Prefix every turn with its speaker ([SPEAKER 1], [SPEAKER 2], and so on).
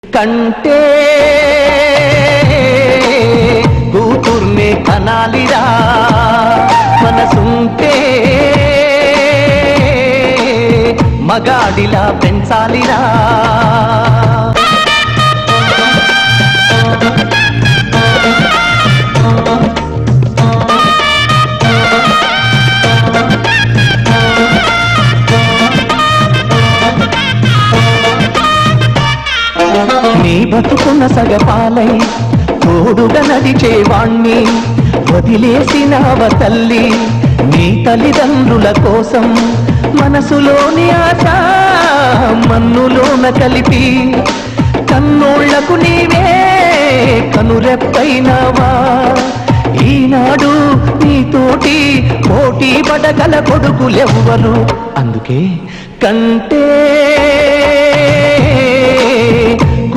[SPEAKER 1] కంటే కూతుర్నే కనాలిరా మనసుంటే మగాడిలా పెంచాలిరా నీ బతుకున్న సగపాలై తోడుగా నడిచేవాణ్ణి వదిలేసినావ తల్లి నీ తల్లిదండ్రుల కోసం మనసులోని ఆశ మన్నులోన కలిపి కన్నోళ్లకు నీవే కనురెప్పైనావా ఈనాడు నీతోటి పోటీ పడగల కొడుకులెవ్వరు అందుకే కంటే